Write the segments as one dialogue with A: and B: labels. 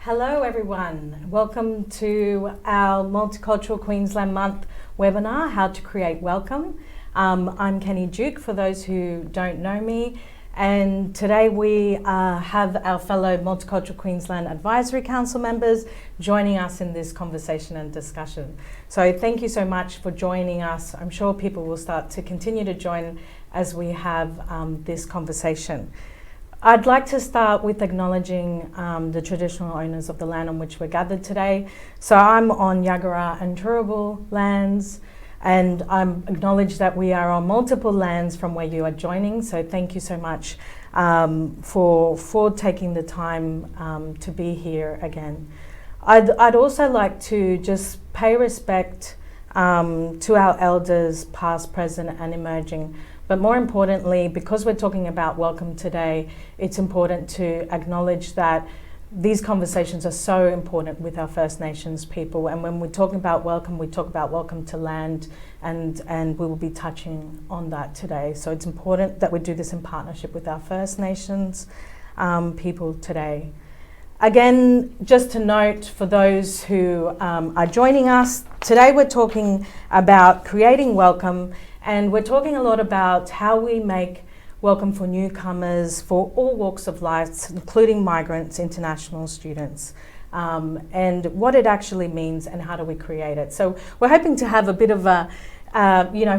A: Hello everyone, welcome to our Multicultural Queensland Month webinar, How to Create Welcome. I'm Kenny Duke, for those who don't know me, and today we have our fellow Multicultural Queensland Advisory Council members joining us in this conversation and discussion. So thank you so much for joining us. I'm sure people will start to continue to join as we have this conversation. I'd like to start with acknowledging the traditional owners of the land on which we're gathered today. So I'm on Yagara and Turrbal lands, and I acknowledge that we are on multiple lands from where you are joining. So thank you so much for taking the time to be here again. I'd also like to just pay respect to our elders, past, present, and emerging. But more importantly, because we're talking about welcome today, it's important to acknowledge that these conversations are so important with our First Nations people. And when we're talking about welcome, we talk about welcome to land, and we will be touching on that today. So it's important that we do this in partnership with our First Nations people today. Again, just to note for those who are joining us, today we're talking about creating welcome. And we're talking a lot about how we make welcome for newcomers, for all walks of life, including migrants, international students, and what it actually means and how do we create it. So we're hoping to have a bit of a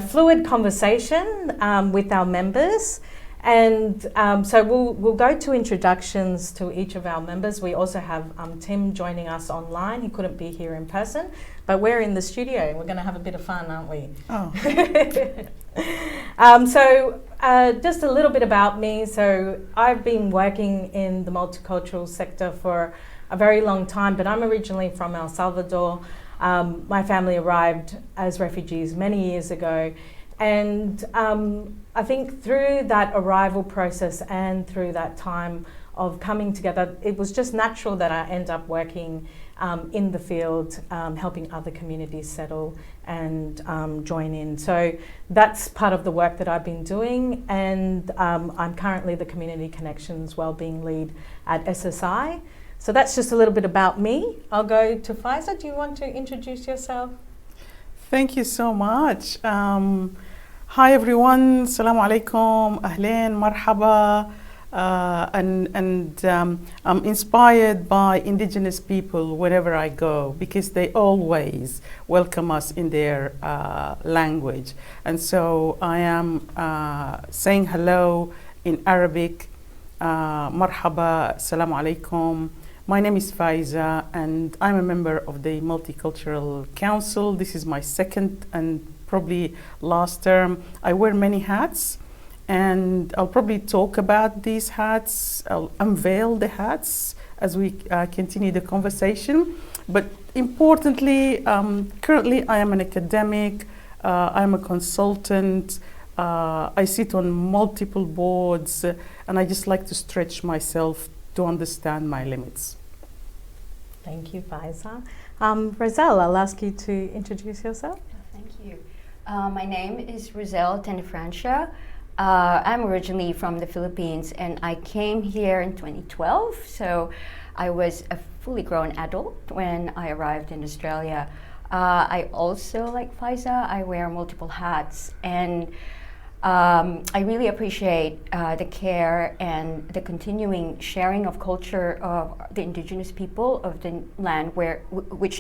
A: fluid conversation with our members. And so we'll go to introductions to each of our members. We also have Tim joining us online. He couldn't be here in person, but we're in the studio. We're going to have a bit of fun, aren't we?
B: Oh.
A: Just a little bit about me. So I've been working in the multicultural sector for a very long time, but I'm originally from El Salvador. My family arrived as refugees many years ago. And I think through that arrival process and through that time of coming together, it was just natural that I end up working in the field, helping other communities settle and join in. So that's part of the work that I've been doing, and I'm currently the Community Connections Wellbeing Lead at SSI. So that's just a little bit about me. I'll go to Faiza. Do you want to introduce yourself?
B: Thank you so much. Hi everyone, Assalamu alaikum, ahlan, marhaba, I'm inspired by Indigenous people wherever I go because they always welcome us in their language. And so I am saying hello in Arabic, marhaba, assalamu alaikum. My name is Faiza and I'm a member of the Multicultural Council. This is my second and probably last term. I wear many hats and I'll probably talk about these hats. I'll unveil the hats as we continue the conversation. But importantly, currently I am an academic, I'm a consultant, I sit on multiple boards, and I just like to stretch myself to understand my limits.
A: Thank you, Faiza. Roselle, I'll ask you to introduce yourself.
C: Thank you. My name is Roselle Tenefrancia. I'm originally from the Philippines and I came here in 2012. So I was a fully grown adult when I arrived in Australia. I also, like Faiza, I wear multiple hats, and I really appreciate the care and the continuing sharing of culture of the Indigenous people of the land which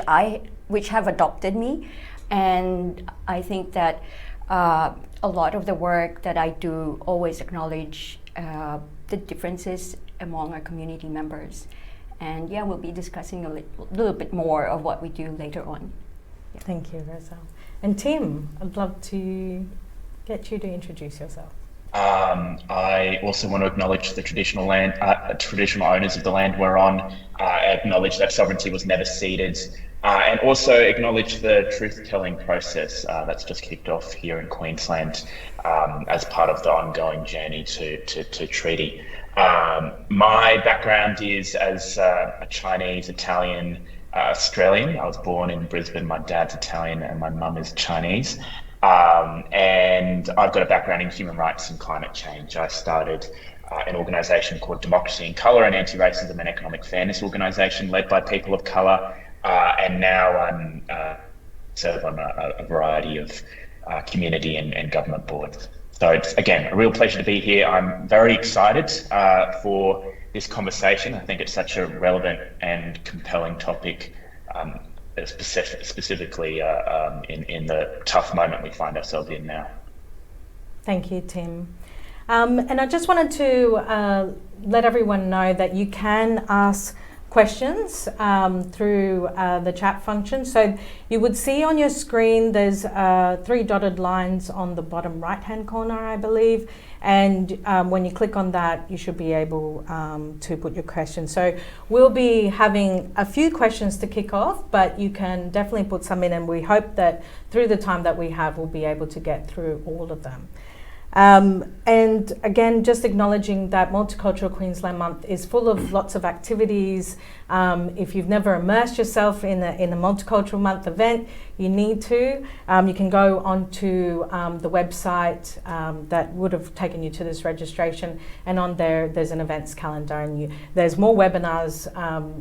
C: have adopted me. And I think that a lot of the work that I do always acknowledge the differences among our community members. And yeah, we'll be discussing a little bit more of what we do later on. Yeah.
A: Thank you, Roselle. And Tim, I'd love to get you to introduce yourself.
D: I also want to acknowledge the traditional owners of the land we're on, acknowledge that sovereignty was never ceded, and also acknowledge the truth-telling process that's just kicked off here in Queensland as part of the ongoing journey to treaty. My background is as a Chinese, Italian, Australian. I was born in Brisbane. My dad's Italian and my mum is Chinese. And I've got a background in human rights and climate change. I started an organisation called Democracy in Colour, an anti-racism and economic fairness organisation led by people of colour, and now I'm serve on a variety of community and government boards. So it's, again, a real pleasure to be here. I'm very excited for this conversation. I think it's such a relevant and compelling topic, specifically in the tough moment we find ourselves in now.
A: Thank you, Tim. And I just wanted to let everyone know that you can ask questions through the chat function. So you would see on your screen there's 3 dotted lines on the bottom right hand corner, I believe, and when you click on that you should be able to put your question. So we'll be having a few questions to kick off, but you can definitely put some in, and we hope that through the time that we have we'll be able to get through all of them. And again, just acknowledging that Multicultural Queensland Month is full of lots of activities. If you've never immersed yourself in a Multicultural Month event, you need to. You can go onto the website that would have taken you to this registration, and on there's an events calendar, and there's more webinars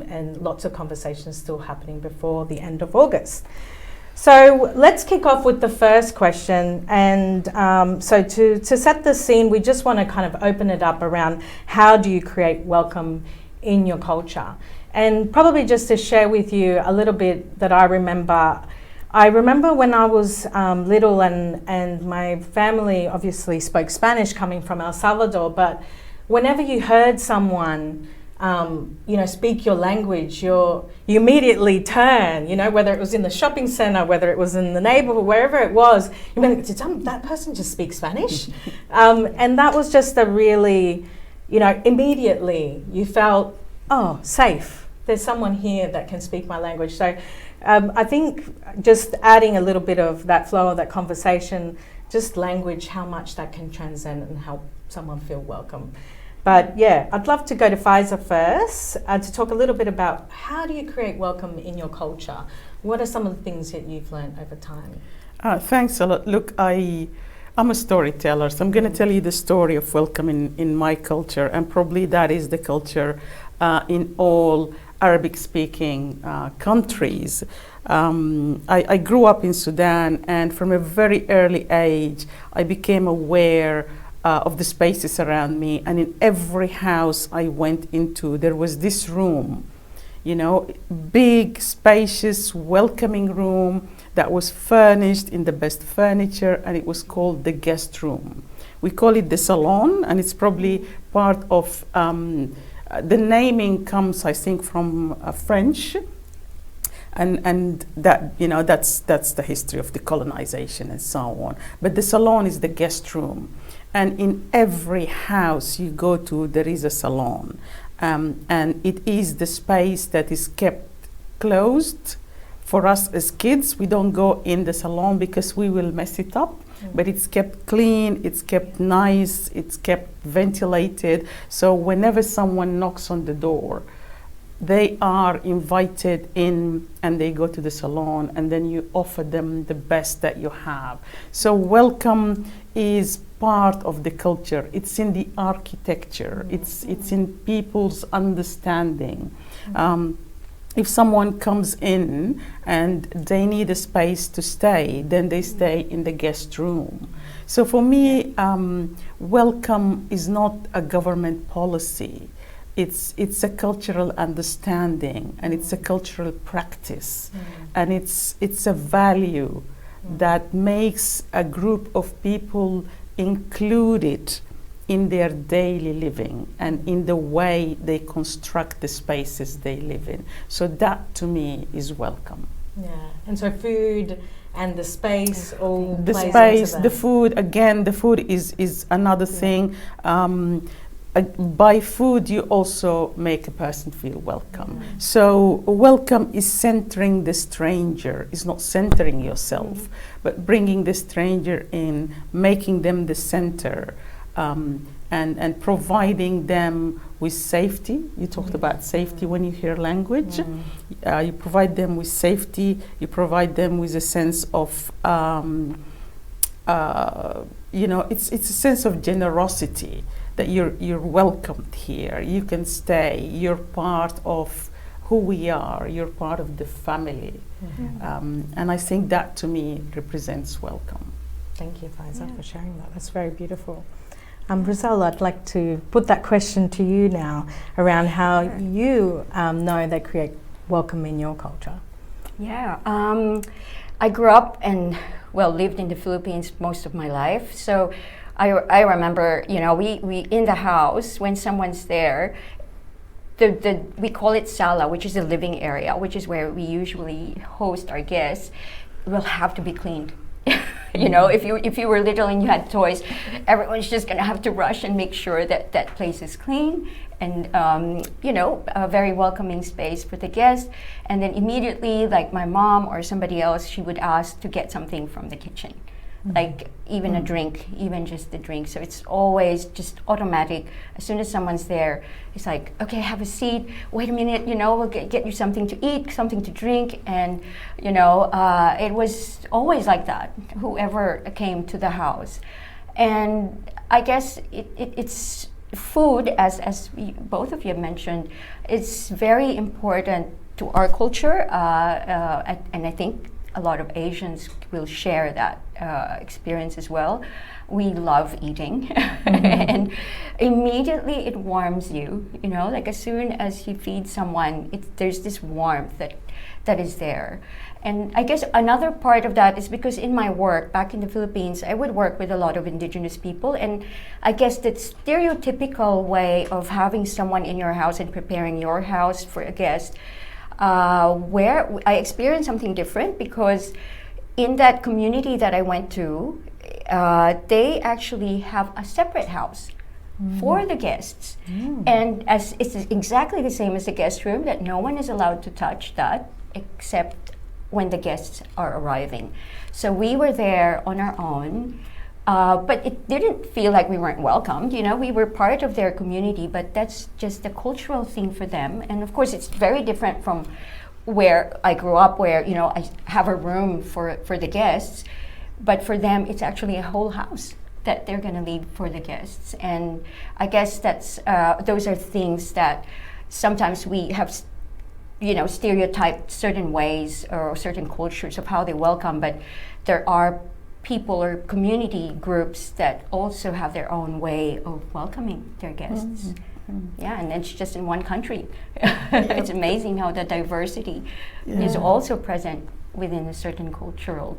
A: and lots of conversations still happening before the end of August. So let's kick off with the first question, and so to set the scene, we just want to kind of open it up around how do you create welcome in your culture, and probably just to share with you a little bit that I remember when I was little, and my family obviously spoke Spanish coming from El Salvador, but whenever you heard someone speak your language, you immediately turn, whether it was in the shopping centre, whether it was in the neighbourhood, wherever it was, you mean, did that person just speak Spanish? And that was just a really, immediately you felt, oh, safe. There's someone here that can speak my language. So I think just adding a little bit of that flow of that conversation, just language, how much that can transcend and help someone feel welcome. But yeah, I'd love to go to Faiza first to talk a little bit about how do you create welcome in your culture? What are some of the things that you've learned over time?
B: Thanks a lot. Look, I'm a storyteller, so I'm going to tell you the story of welcome in my culture, and probably that is the culture in all Arabic-speaking countries. I grew up in Sudan, and from a very early age, I became aware of the spaces around me, and in every house I went into there was this room, big, spacious, welcoming room that was furnished in the best furniture, and it was called the guest room. We call it the salon, and it's probably part of the naming comes, I think, from French, and that that's the history of the colonization and so on. But the salon is the guest room. And in every house you go to, there is a salon. And it is the space that is kept closed. For us as kids, we don't go in the salon because we will mess it up. But it's kept clean, it's kept nice, it's kept ventilated. So whenever someone knocks on the door, they are invited in, and they go to the salon, and then you offer them the best that you have. So welcome is part of the culture. It's in the architecture. It's in people's understanding. If someone comes in and they need a space to stay, then they stay in the guest room. So for me, welcome is not a government policy. It's a cultural understanding, and it's a cultural practice, and it's a value that makes a group of people included in their daily living and in the way they construct the spaces they live in. So that to me is welcome.
A: Yeah, and so food and the space all
B: the
A: plays
B: space,
A: into that.
B: the food, again, the food is another thing. By food, you also make a person feel welcome. So welcome is centering the stranger, is not centering yourself, but bringing the stranger in, making them the center, and providing them with safety. You talked about safety when you hear language. You provide them with safety, you provide them with a sense of, it's a sense of generosity. that you're welcomed here. You can stay. You're part of who we are. You're part of the family. And I think that to me represents welcome.
A: Thank you, Faiza, for sharing that. That's very beautiful. Rizal, I'd like to put that question to you now around how you know they create welcome in your culture.
C: Yeah, I grew up and lived in the Philippines most of my life. So I remember, we in the house when someone's there, we call it sala, which is the living area, which is where we usually host our guests, will have to be cleaned. If you were little and you had toys, everyone's just gonna have to rush and make sure that that place is clean and a very welcoming space for the guests. And then immediately, like my mom or somebody else, she would ask to get something from the kitchen, like even a drink, even just the drink. So it's always just automatic. As soon as someone's there, it's like, okay, have a seat. Wait a minute, we'll get you something to eat, something to drink, and it was always like that. Whoever came to the house, and I guess it's food, as both of you mentioned, it's very important to our culture, and I think a lot of Asians will share that experience as well. We love eating, and immediately it warms you. Like as soon as you feed someone, there's this warmth that is there. And I guess another part of that is because in my work back in the Philippines, I would work with a lot of indigenous people, and I guess that stereotypical way of having someone in your house and preparing your house for a guest, where I experienced something different, because in that community that I went to, they actually have a separate house for the guests. And as it's exactly the same as the guest room, that no one is allowed to touch that except when the guests are arriving. So we were there on our own, but it didn't feel like we weren't welcomed. We were part of their community, but that's just a cultural thing for them. And of course, it's very different from where I grew up, where I have a room for the guests, but for them, it's actually a whole house that they're going to leave for the guests. And I guess that's those are things that sometimes we have stereotyped certain ways or certain cultures of how they welcome, but there are people or community groups that also have their own way of welcoming their guests. Yeah, and it's just in one country. It's amazing how the diversity is also present within a certain cultural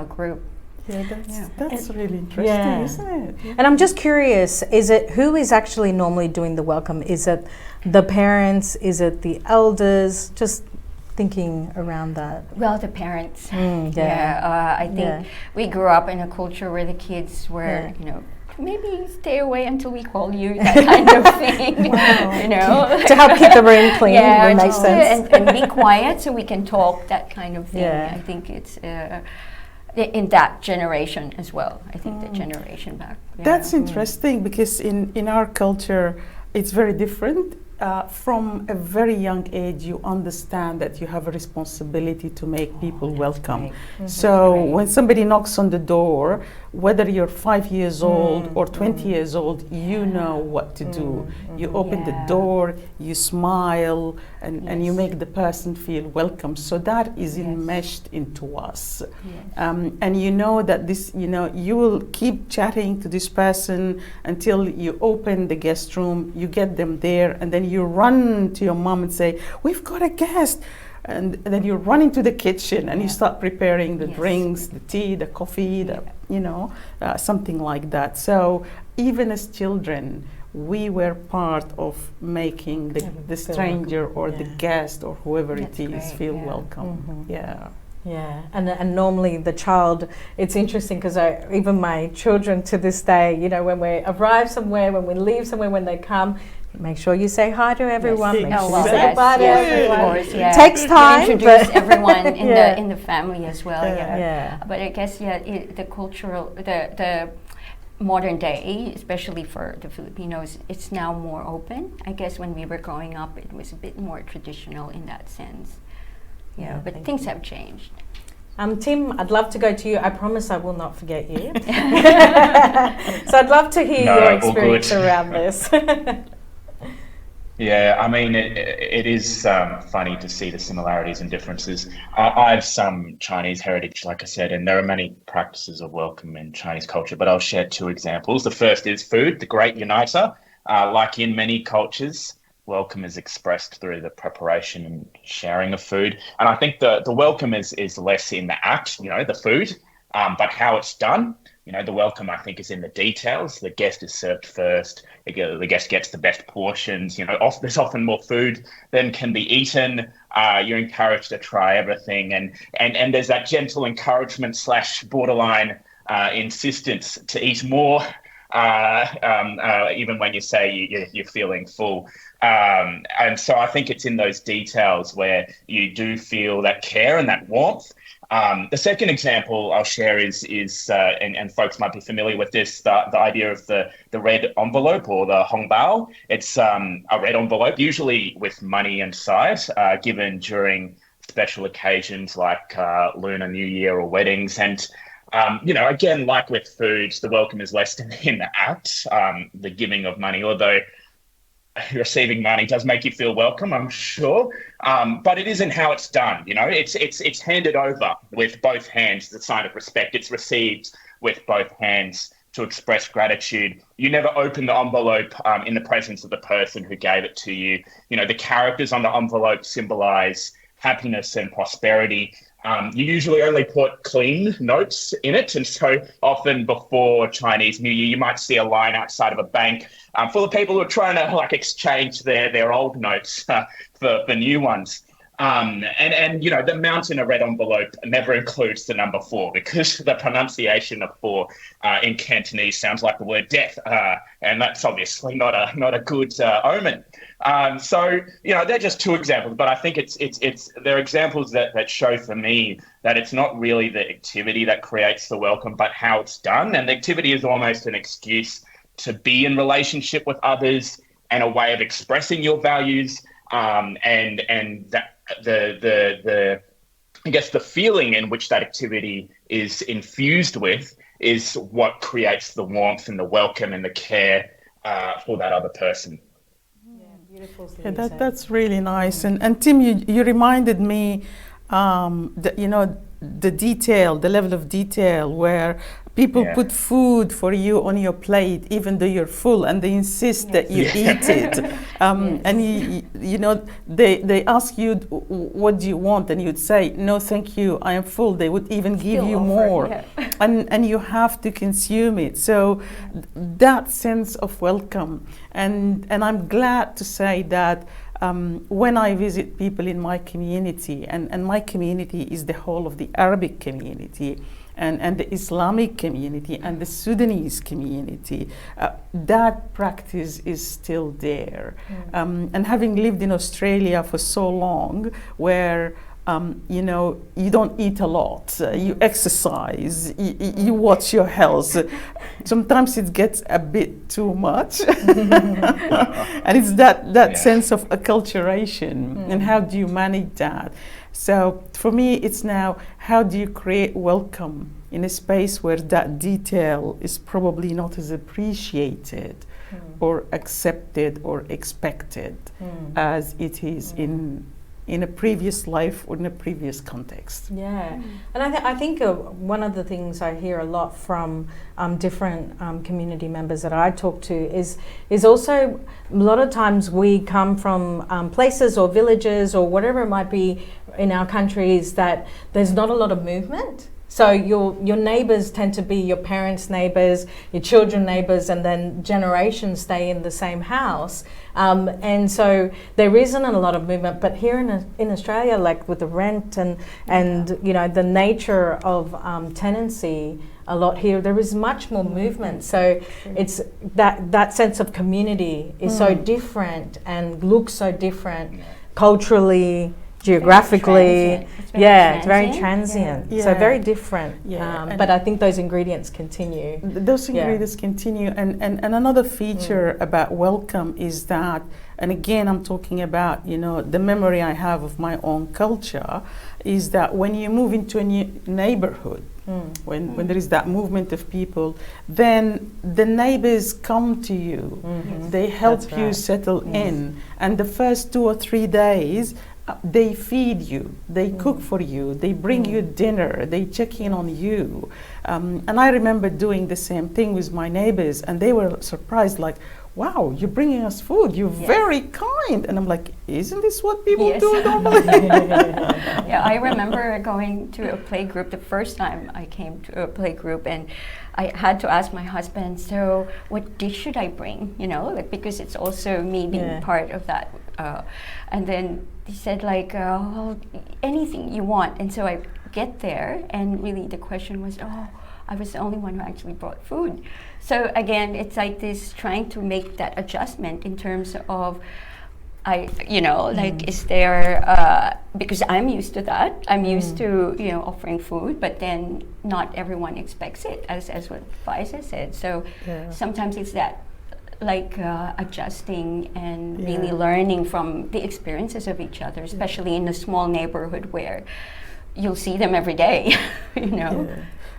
C: group.
B: That's really interesting, isn't it?
A: And I'm just curious, who is actually normally doing the welcome? Is it the parents? Is it the elders? Just thinking around that.
C: Well, the parents. I think we grew up in a culture where the kids were, maybe stay away until we call you, that kind of thing.
A: To help keep the room clean, that makes sense.
C: And be quiet so we can talk, that kind of thing. I think it's in that generation as well. I think the generation back.
B: That's interesting, because in our culture, it's very different. From a very young age, you understand that you have a responsibility to make people welcome. So when somebody knocks on the door, whether you're 5 years old or 20 years old, you know what to do. You open the door, you smile, and you make the person feel welcome. So that is enmeshed into us. And you know that this, you will keep chatting to this person until you open the guest room, you get them there, and then you run to your mom and say, "We've got a guest." And then you run into the kitchen and you start preparing the drinks, the tea, the coffee, something like that. So even as children, we were part of making the stranger or the guest or whoever it is feel welcome.
A: Yeah, and normally the child, it's interesting because even my children to this day, when we arrive somewhere, when we leave somewhere, when they come, make sure you say hi to everyone. Make sure you say bye to everyone.
C: Of course,
A: Takes time.
C: You introduce everyone in the family as well. But I guess the cultural, the modern day, especially for the Filipinos, it's now more open. I guess when we were growing up, it was a bit more traditional in that sense. But things have changed.
A: Tim, I'd love to go to you. I promise I will not forget you. So I'd love to hear your experience around this.
D: Yeah, I mean, it is funny to see the similarities and differences. I have some Chinese heritage, like I said, and there are many practices of welcome in Chinese culture, but I'll share two examples. The first is food, the great uniter. Like in many cultures, welcome is expressed through the preparation and sharing of food. And I think the welcome is less in the act, the food, but how it's done. The welcome, I think, is in the details. The guest is served first. The guest gets the best portions. There's often more food than can be eaten. You're encouraged to try everything. And there's that gentle encouragement / borderline insistence to eat more, even when you say you're feeling full. And so I think it's in those details where you do feel that care and that warmth. The second example I'll share is and folks might be familiar with this, the idea of the red envelope or the hongbao. It's a red envelope, usually with money inside, given during special occasions like Lunar New Year or weddings. And, again, like with food, the welcome is less in the act, the giving of money, although receiving money does make you feel welcome, I'm sure, but it isn't how it's done. It's handed over with both hands, the sign of respect. It's received with both hands to express gratitude. You never open the envelope in the presence of the person who gave it to you. The characters on the envelope symbolize happiness and prosperity. You usually only put clean notes in it. And so often before Chinese New Year, you might see a line outside of a bank full of people who are trying to exchange their old notes for new ones. And the amount in a red envelope never includes the number 4 because the pronunciation of 4 in Cantonese sounds like the word death. And that's obviously not a good omen. So they're just two examples, but I think they're examples that show for me that it's not really the activity that creates the welcome, but how it's done. And the activity is almost an excuse to be in relationship with others and a way of expressing your values, and that the feeling in which that activity is infused with is what creates the warmth and the welcome and the care for that other person.
A: Beautiful.
B: Yeah, that's really nice. And Tim, you reminded me that the level of detail where people put food for you on your plate even though you're full, and they insist that you eat it. And they ask you, what do you want? And you'd say, no thank you, I am full. They would even give you more. And you have to consume it. So that sense of welcome, and I'm glad to say that when I visit people in my community, and my community is the whole of the Arabic community, and the Islamic community and the Sudanese community, that practice is still there. And having lived in Australia for so long, where you don't eat a lot, you exercise, you watch your health. Sometimes it gets a bit too much. And it's that sense of acculturation, and how do you manage that? So for me, it's now, how do you create welcome in a space where that detail is probably not as appreciated or accepted or expected as it is in a previous life or in a previous context.
A: Yeah, and I think one of the things I hear a lot from different community members that I talk to is also a lot of times we come from places or villages or whatever it might be in our countries that there's not a lot of movement. So your neighbours tend to be your parents' neighbours, your children neighbours, and then generations stay in the same house. And so there isn't a lot of movement. But here in Australia, like with the rent and the nature of tenancy, a lot here, there is much more movement. So it's that sense of community is so different and looks so different culturally, geographically. It's very transient. So very different. But I think those ingredients continue.
B: Those ingredients continue. And another feature about welcome is that And again, I'm talking about, the memory I have of my own culture is that when you move into a new neighborhood, when there is that movement of people, then the neighbors come to you. They help you settle in. And the first 2 or 3 days, they feed you, they cook for you, they bring you dinner, they check in on you. And I remember doing the same thing with my neighbors, and they were surprised, like, wow, you're bringing us food, you're very kind. And I'm like, isn't this what people do normally?
C: Yeah, I remember going to a play group the first time I came to a play group, and I had to ask my husband, so what dish should I bring? Because it's also me being part of that. And then he said, well, anything you want. And so I get there, and really the question was, I was the only one who actually brought food. So again, it's like this trying to make that adjustment in terms of, is there, because I'm used to that, I'm used to, offering food, but then not everyone expects it, as what Faiza said. So sometimes it's that, adjusting and really learning from the experiences of each other, especially in a small neighborhood where you'll see them every day,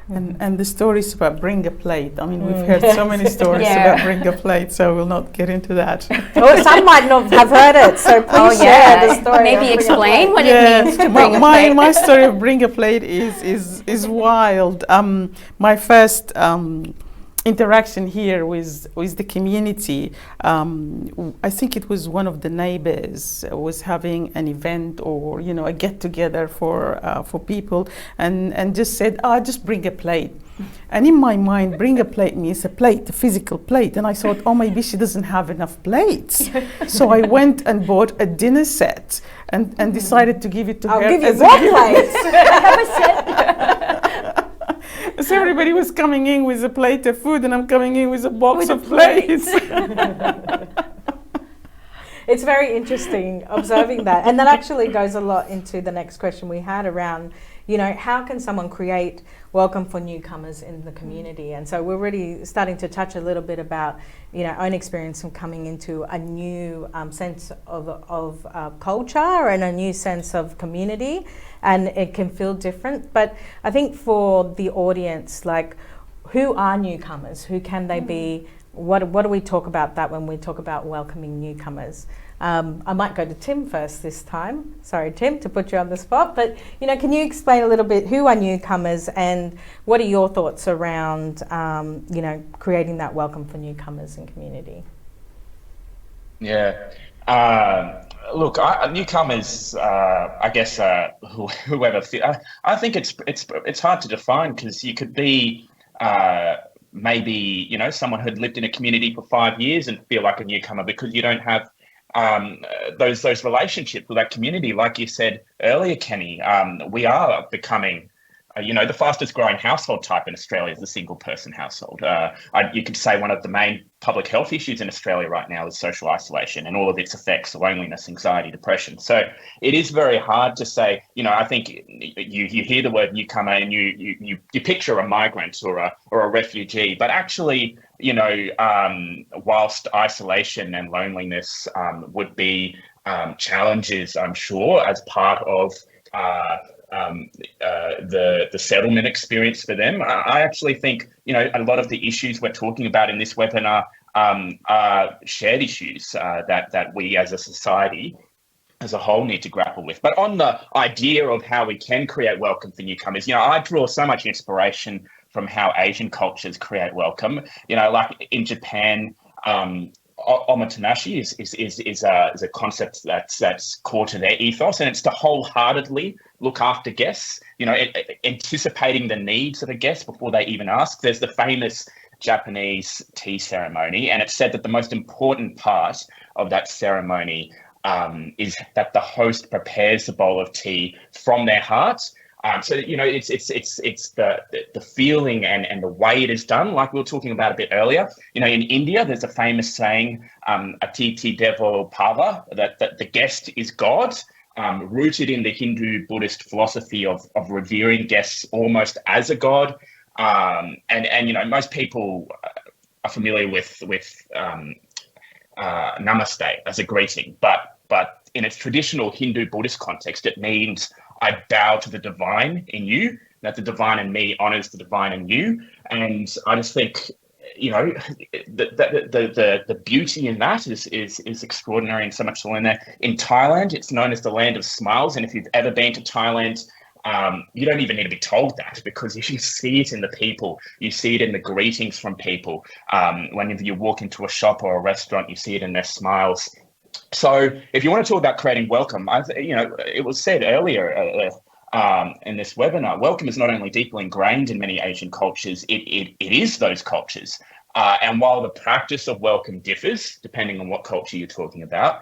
B: And the stories about bring a plate. I mean, we've heard so many stories about bring a plate, so we'll not get into that.
A: Well, some might not have heard it, so please share the story.
C: Maybe explain what it means to bring a plate.
B: My story of bring a plate is wild. My first interaction here with the community, I think it was one of the neighbors was having an event or a get together for people, and just said, just bring a plate. And in my mind, bring a plate means a plate, a physical plate. And I thought, maybe she doesn't have enough plates. So I went and bought a dinner set and decided to give it to her.
A: I'll give you
B: as
A: more
B: a gift.
A: plates.
C: I have a set.
B: So everybody was coming in with a plate of food, and I'm coming in with a box of plates.
A: It's very interesting observing that. And that actually goes a lot into the next question we had around, how can someone create welcome for newcomers in the community? And so we're really starting to touch a little bit about, own experience from coming into a new sense of culture and a new sense of community. And it can feel different. But I think for the audience, who are newcomers? Who can they be? What do we talk about that when we talk about welcoming newcomers? I might go to Tim first this time. Sorry, Tim, to put you on the spot. But, can you explain a little bit who are newcomers and what are your thoughts around, creating that welcome for newcomers in community?
D: Yeah. Look, newcomers, I guess, whoever. I think it's hard to define, because you could be maybe someone who'd lived in a community for 5 years and feel like a newcomer because you don't have those relationships with that community. Like you said earlier, Kenny, we are becoming. The fastest growing household type in Australia is the single person household. You could say one of the main public health issues in Australia right now is social isolation and all of its effects, loneliness, anxiety, depression. So it is very hard to say, I think you hear the word newcomer and you picture a migrant or a refugee, but actually, whilst isolation and loneliness would be challenges, I'm sure, as part of the settlement experience for them. I actually think, a lot of the issues we're talking about in this webinar are shared issues that we as a society as a whole need to grapple with. But on the idea of how we can create welcome for newcomers, I draw so much inspiration from how Asian cultures create welcome. Like in Japan, omotenashi is a concept that's core to their ethos, and it's to wholeheartedly look after guests, anticipating the needs of a guest before they even ask. There's the famous Japanese tea ceremony, and it's said that the most important part of that ceremony is that the host prepares the bowl of tea from their hearts. So it's the feeling and the way it is done, like we were talking about a bit earlier. In India, there's a famous saying, "Atiti Devo Bhava," that the guest is God, rooted in the Hindu Buddhist philosophy of revering guests almost as a god. And most people are familiar with namaste as a greeting, but in its traditional Hindu Buddhist context, it means I bow to the divine in you, that the divine in me honors the divine in you. And I just think, the beauty in that is extraordinary, and so much to learn there. In Thailand, it's known as the land of smiles. And if you've ever been to Thailand, you don't even need to be told that, because you see it in the people. You see it in the greetings from people. Whenever you walk into a shop or a restaurant, you see it in their smiles. So if you want to talk about creating welcome, it was said earlier in this webinar, welcome is not only deeply ingrained in many Asian cultures, it is those cultures. And while the practice of welcome differs, depending on what culture you're talking about,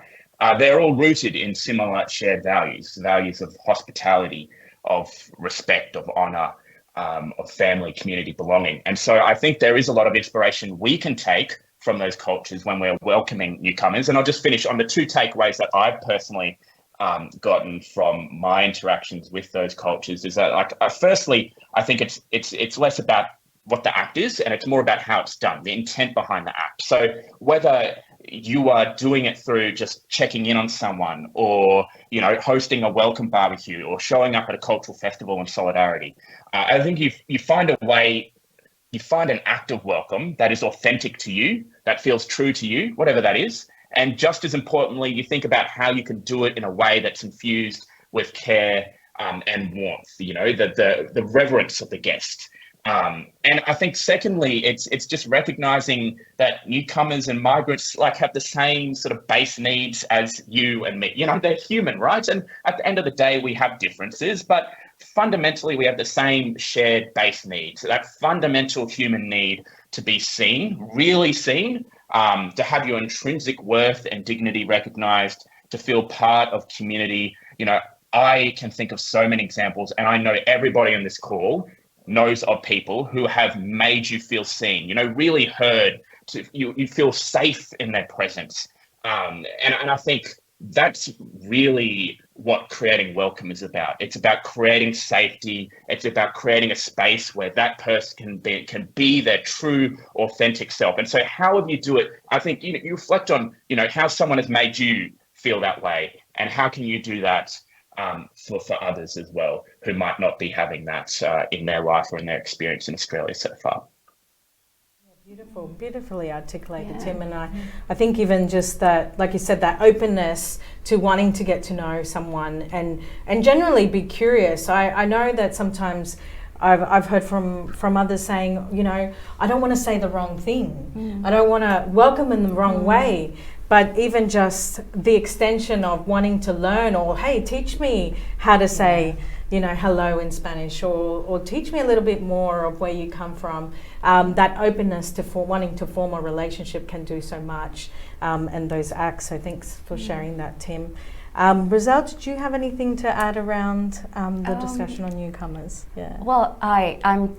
D: they're all rooted in similar shared values of hospitality, of respect, of honor, of family, community, belonging. And so I think there is a lot of inspiration we can take from those cultures when we're welcoming newcomers. And I'll just finish on the two takeaways that I've personally gotten from my interactions with those cultures is that, firstly, I think it's less about what the act is, and it's more about how it's done, the intent behind the act. So whether you are doing it through just checking in on someone, or hosting a welcome barbecue, or showing up at a cultural festival in solidarity, I think you find a way. You find an act of welcome that is authentic to you, that feels true to you, whatever that is. And just as importantly, you think about how you can do it in a way that's infused with care and warmth, the reverence of the guest. And I think secondly, it's just recognizing that newcomers and migrants have the same sort of base needs as you and me. They're human, right? And at the end of the day, we have differences, but fundamentally we have the same shared base needs. That fundamental human need to be seen, really seen, to have your intrinsic worth and dignity recognized, to feel part of community. I can think of so many examples, and I know everybody on this call knows of people who have made you feel seen, really heard. You feel safe in their presence. And I think that's really what creating welcome is about. It's about creating safety. It's about creating a space where that person can be their true, authentic self. And so however you do it, I think you reflect on, how someone has made you feel that way, and how can you do that for others as well, who might not be having that in their life or in their experience in Australia so far.
A: Beautifully articulated, Tim. And I think even just that, like you said, that openness to wanting to get to know someone and generally be curious. I know that sometimes I've heard from others saying, I don't want to say the wrong thing. I don't want to welcome in the wrong way. But even just the extension of wanting to learn, or hey, teach me how to say, hello in Spanish, or teach me a little bit more of where you come from. That openness to wanting to form a relationship can do so much, and those acts. So thanks for sharing that, Tim. Roselle, did you have anything to add around the discussion on newcomers? Yeah.
C: Well, I'm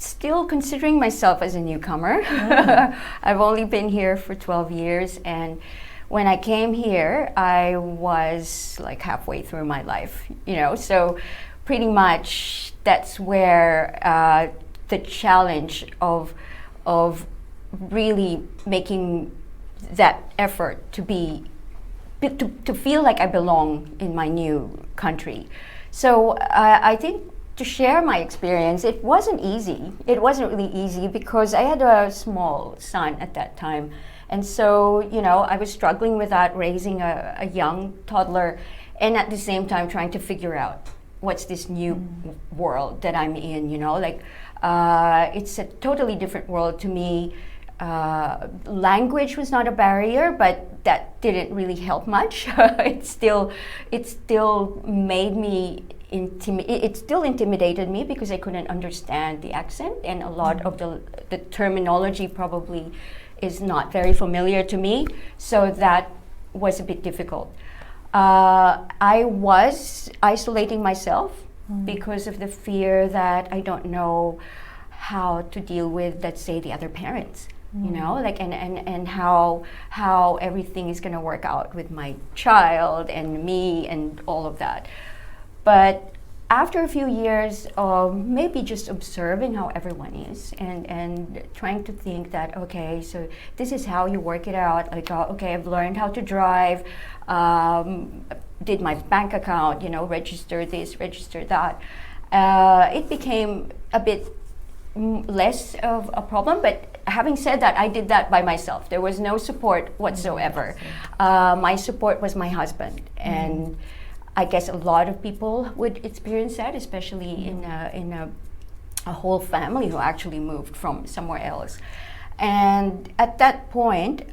C: still considering myself as a newcomer. I've only been here for 12 years, and when I came here, I was halfway through my life, so pretty much that's where the challenge of really making that effort to feel like I belong in my new country. So I think, to share my experience, it wasn't easy. It wasn't really easy because I had a small son at that time. And so, I was struggling with that, raising a young toddler, and at the same time trying to figure out what's this new world that I'm in, it's a totally different world to me. Language was not a barrier, but that didn't really help much. It still made me it still intimidated me because I couldn't understand the accent, and a lot of the terminology probably is not very familiar to me, so that was a bit difficult. I was isolating myself because of the fear that I don't know how to deal with, let's say, the other parents. And how everything is going to work out with my child and me and all of that. But after a few years of maybe just observing how everyone is and trying to think that, okay, so this is how you work it out. Like, okay, I've learned how to drive, did my bank account, register this, register that. It became a bit less of a problem, but having said that, I did that by myself. There was no support whatsoever. My support was my husband, and I guess a lot of people would experience that, especially in a whole family who actually moved from somewhere else. And at that point,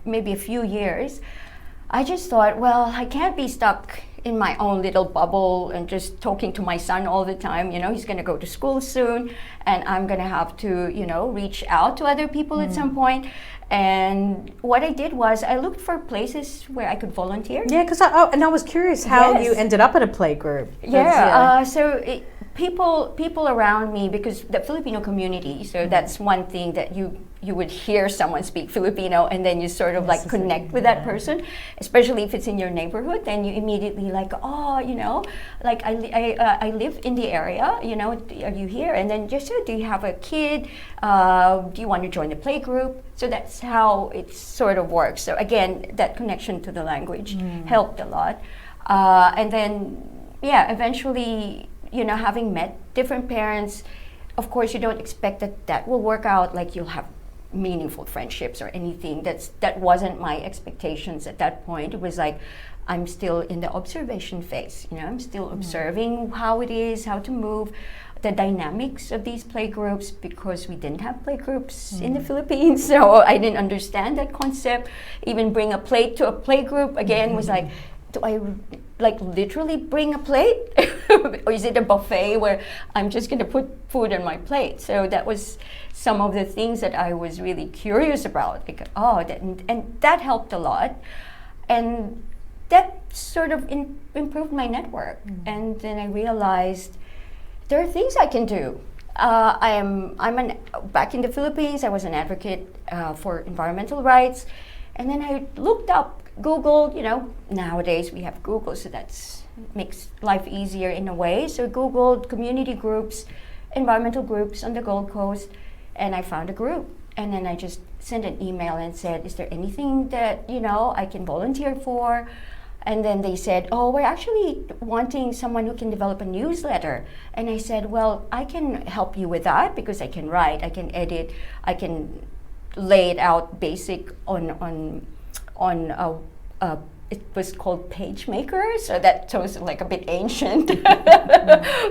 C: maybe a few years, I just thought, well, I can't be stuck in my own little bubble and just talking to my son all the time. He's going to go to school soon, and I'm going to have to, reach out to other people at some point. And what I did was I looked for places where I could volunteer.
A: Yeah, because I was curious how
C: Yes.
A: you ended up at a play group.
C: People around me, because the Filipino community, so that's one thing that you would hear someone speak Filipino, and then you sort of like connect with that person, especially if it's in your neighborhood. Then you immediately like, like I live in the area, are you here? And then just, do you have a kid? Do you want to join the play group? So that's how it sort of works. So again, that connection to the language helped a lot. And then, eventually, having met different parents, of course, you don't expect that will work out, like you'll have meaningful friendships or anything. That wasn't my expectations at that point. It was like, I'm still in the observation phase. I'm still observing how it is, how to move, the dynamics of these play groups, because we didn't have play groups in the Philippines, so I didn't understand that concept. Even bring a plate to a play group again was like, do I like literally bring a plate? Or is it a buffet where I'm just going to put food on my plate? So that was some of the things that I was really curious about. Like, and that helped a lot. And that sort of improved my network. And then I realized there are things I can do. Back in the Philippines, I was an advocate for environmental rights. And then I looked up, Googled, nowadays we have Google, so that makes life easier in a way. So Googled community groups, environmental groups on the Gold Coast, and I found a group. And then I just sent an email and said, is there anything that, I can volunteer for? And then they said, we're actually wanting someone who can develop a newsletter. And I said, well, I can help you with that because I can write, I can edit, I can lay it out basic on it was called PageMaker, so that was like a bit ancient.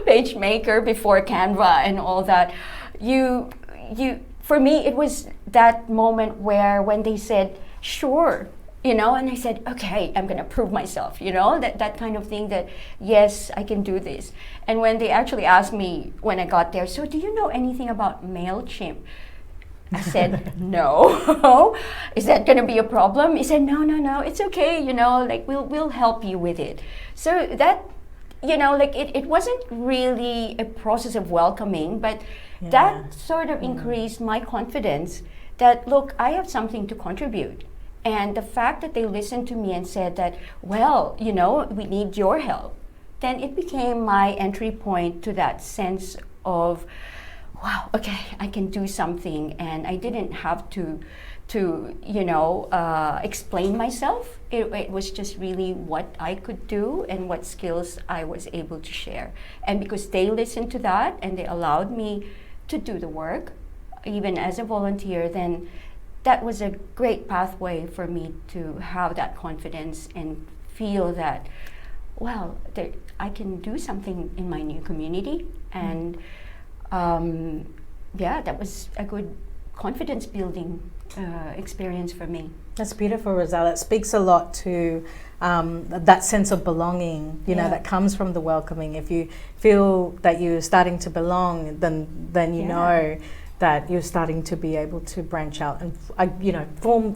C: PageMaker before Canva and all that. For me, it was that moment where when they said, sure, and I said, okay, I'm going to prove myself, that kind of thing, that yes, I can do this. And when they actually asked me when I got there, so do you know anything about MailChimp? I said, no. Is that going to be a problem? He said, no, it's okay, like we'll help you with it. So that, it wasn't really a process of welcoming, but that sort of increased my confidence that, look, I have something to contribute. And the fact that they listened to me and said that, well, we need your help, then it became my entry point to that sense of, wow, okay, I can do something. And I didn't have to explain myself. It was just really what I could do and what skills I was able to share. And because they listened to that and they allowed me to do the work, even as a volunteer, then that was a great pathway for me to have that confidence and feel that, well, I can do something in my new community. And that was a good confidence building experience for me.
A: That's beautiful, Roselle. It speaks a lot to that sense of belonging, that comes from the welcoming. If you feel that you're starting to belong, then you know that you're starting to be able to branch out and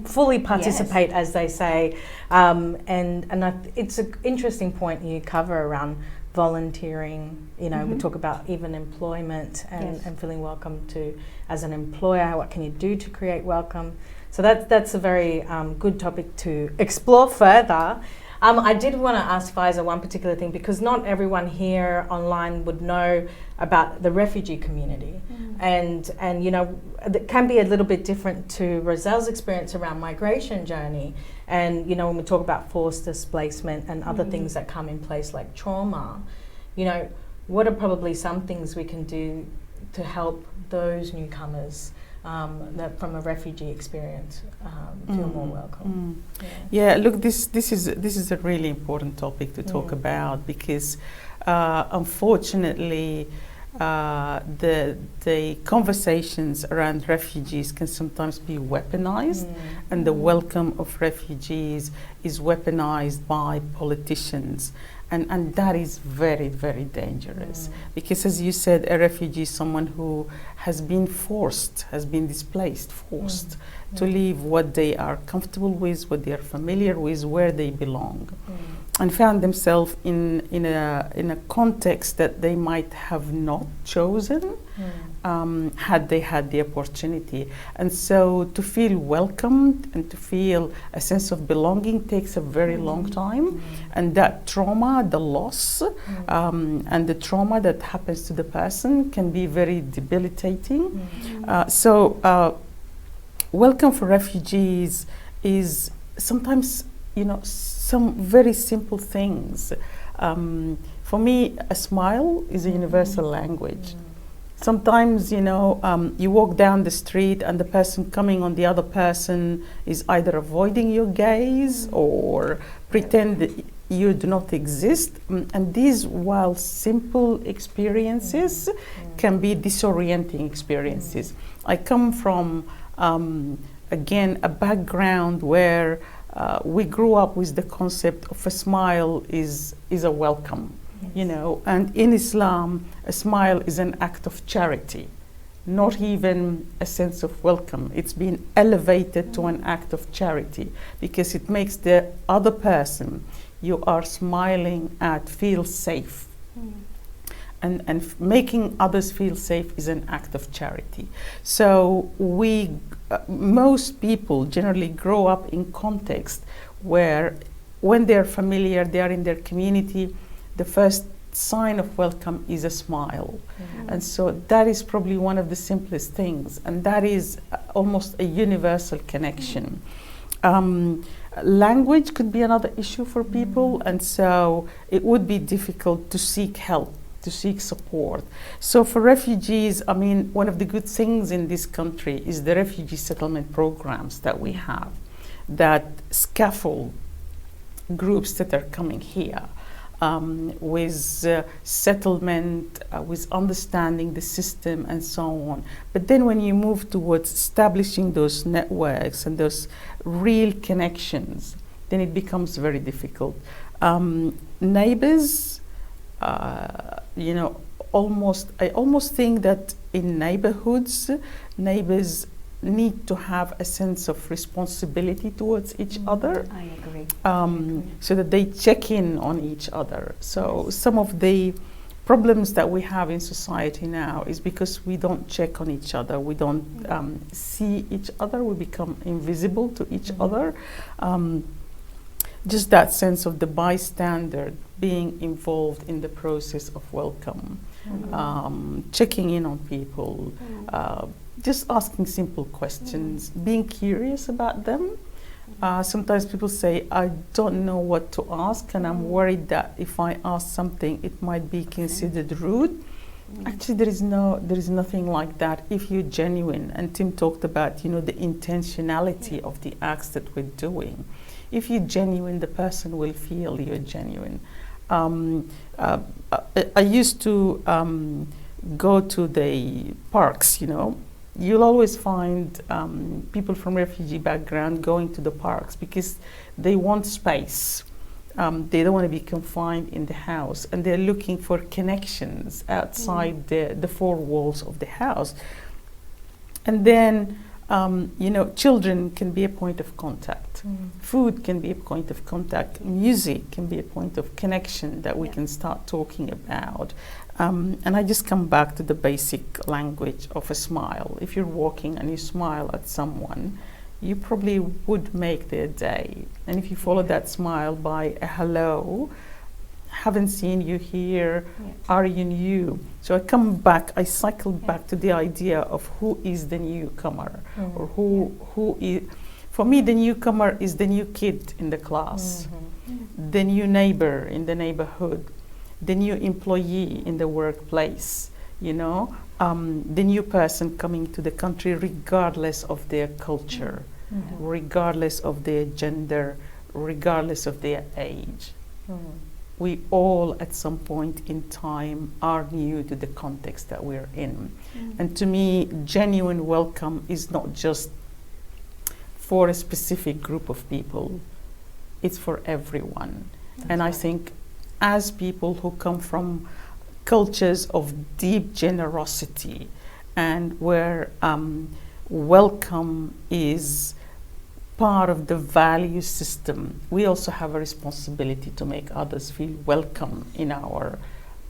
A: fully participate, as they say. It's an interesting point you cover around volunteering. We talk about even employment and feeling welcome to as an employer. What can you do to create welcome? So that's a very good topic to explore further. I did want to ask Faiza one particular thing, because not everyone here online would know about the refugee community, and you know, it can be a little bit different to Roselle's experience around migration journey. And you know, when we talk about forced displacement and other things that come in place like trauma, you know, what are probably some things we can do to help those newcomers that from a refugee experience feel more welcome?
B: Yeah, look, this is a really important topic to talk about, because unfortunately the conversations around refugees can sometimes be weaponized, and the welcome of refugees is weaponized by politicians. And that is very, very dangerous, because as you said, a refugee is someone who has been displaced, forced to leave what they are comfortable with, what they are familiar with, where they belong, and found themselves in a context that they might have not chosen had they had the opportunity. And so to feel welcomed and to feel a sense of belonging takes a very long time, and that trauma, the loss, and the trauma that happens to the person can be very debilitating. So welcome for refugees is sometimes, you know, some very simple things. For me, a smile is a universal language. Sometimes, you know, you walk down the street and the person coming on the other person is either avoiding your gaze or pretend that you do not exist. And these, while simple experiences, can be disorienting experiences. I come from, again, a background where we grew up with the concept of a smile is a welcome. You know, and in Islam, a smile is an act of charity, not even a sense of welcome. It's been elevated to an act of charity, because it makes the other person you are smiling at feel safe. And making others feel safe is an act of charity. So most people generally grow up in context where, when they're familiar, they are in their community, the first sign of welcome is a smile. And so that is probably one of the simplest things, and that is almost a universal connection. Language could be another issue for people, and so it would be difficult to seek help, to seek support. So for refugees, I mean, one of the good things in this country is the refugee settlement programs that we have, that scaffold groups that are coming here. With settlement, with understanding the system and so on. But then when you move towards establishing those networks and those real connections, then it becomes very difficult. Neighbors, you know, I almost think that in neighborhoods, neighbors need to have a sense of responsibility towards each other.
C: I agree.
B: So that they check in on each other. So some of the problems that we have in society now is because we don't check on each other. We don't see each other. We become invisible to each other. Just that sense of the bystander being involved in the process of welcome, checking in on people, just asking simple questions, being curious about them. Sometimes people say, I don't know what to ask, and I'm worried that if I ask something, it might be considered rude. Actually, there is nothing like that if you're genuine. And Tim talked about, you know, the intentionality of the acts that we're doing. If you're genuine, the person will feel you're genuine. I used to go to the parks, you know. You'll always find people from refugee background going to the parks because they want space. They don't want to be confined in the house, and they're looking for connections outside the four walls of the house. And then, you know, children can be a point of contact. Food can be a point of contact. Music can be a point of connection that we can start talking about. And I just come back to the basic language of a smile. If you're walking and you smile at someone, you probably would make their day. And if you follow that smile by a hello, haven't seen you here, are you new? So I cycle back to the idea of who is the newcomer, or who is, for me the newcomer is the new kid in the class, the new neighbor in the neighborhood, the new employee in the workplace, you know, the new person coming to the country regardless of their culture, regardless of their gender, regardless of their age. We all at some point in time are new to the context that we're in. And to me, genuine welcome is not just for a specific group of people, it's for everyone. And I think as people who come from cultures of deep generosity and where welcome is part of the value system, we also have a responsibility to make others feel welcome in our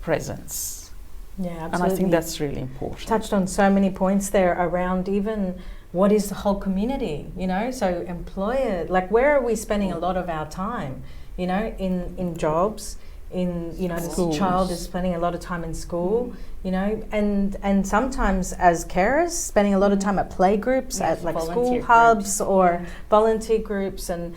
B: presence.
A: Yeah, absolutely.
B: And I think that's really important.
A: Touched on so many points there around even what is the whole community, you know, so employer, like where are we spending a lot of our time, you know, in jobs, in, you know, this child is spending a lot of time in school, you know, and sometimes as carers spending a lot of time at play groups, at like school hubs or volunteer groups, and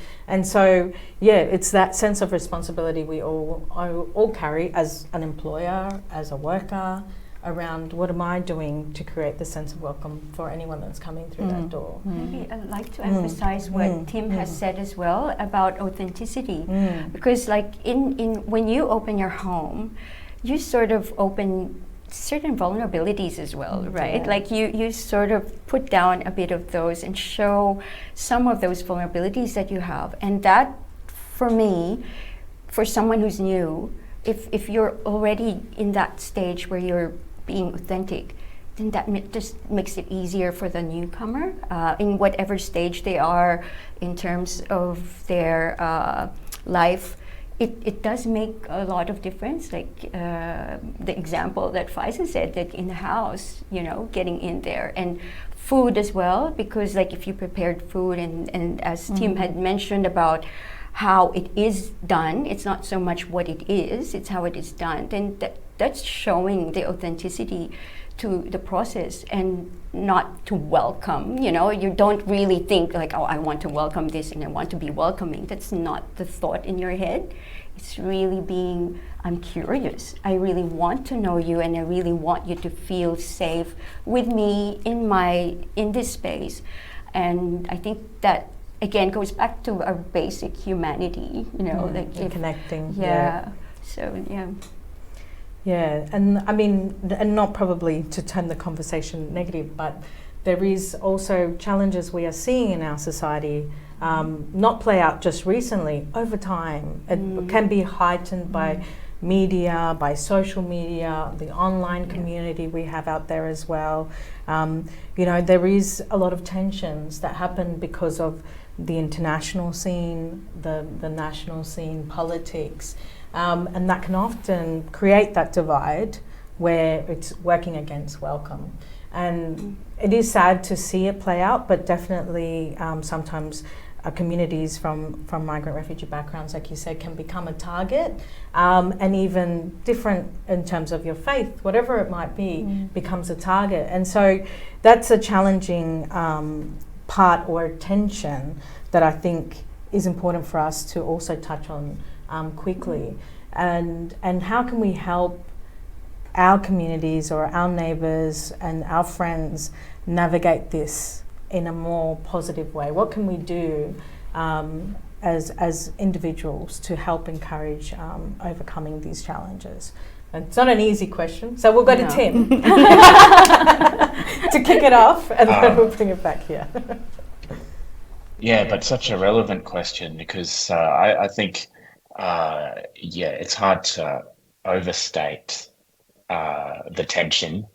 A: so it's that sense of responsibility we all carry as an employer, as a worker, around what am I doing to create the sense of welcome for anyone that's coming through that door.
C: Maybe I'd like to emphasize what Tim has said as well about authenticity, because like in when you open your home, you sort of open certain vulnerabilities as well, right? Like you sort of put down a bit of those and show some of those vulnerabilities that you have. And that, for me, for someone who's new, if you're already in that stage where you're being authentic, then that just makes it easier for the newcomer in whatever stage they are in terms of their life. It does make a lot of difference, like the example that Faisal said, that in the house, you know, getting in there, and food as well, because like if you prepared food and as Tim had mentioned about how it is done, it's not so much what it is, it's how it is done, then that's showing the authenticity to the process, and not to welcome, you know, you don't really think like, oh, I want to welcome this and I want to be welcoming. That's not the thought in your head. It's really being, I'm curious, I really want to know you, and I really want you to feel safe with me in this space. And I think that again goes back to our basic humanity, you know, like
A: connecting. Yeah, and I mean, and not probably to turn the conversation negative, but there is also challenges we are seeing in our society, not play out just recently, over time. It can be heightened by media, by social media, the online community we have out there as well. You know, there is a lot of tensions that happen because of the international scene, the national scene, politics. And that can often create that divide where it's working against welcome. And it is sad to see it play out, but definitely sometimes communities from migrant refugee backgrounds, like you said, can become a target, and even different in terms of your faith, whatever it might be, becomes a target. And so that's a challenging part or tension that I think is important for us to also touch on quickly, and how can we help our communities or our neighbours and our friends navigate this in a more positive way? What can we do as individuals to help encourage overcoming these challenges? And it's not an easy question, so we'll go to Tim to kick it off, and then we'll bring it back here.
D: Yeah, but such a relevant question, because I think it's hard to overstate the tension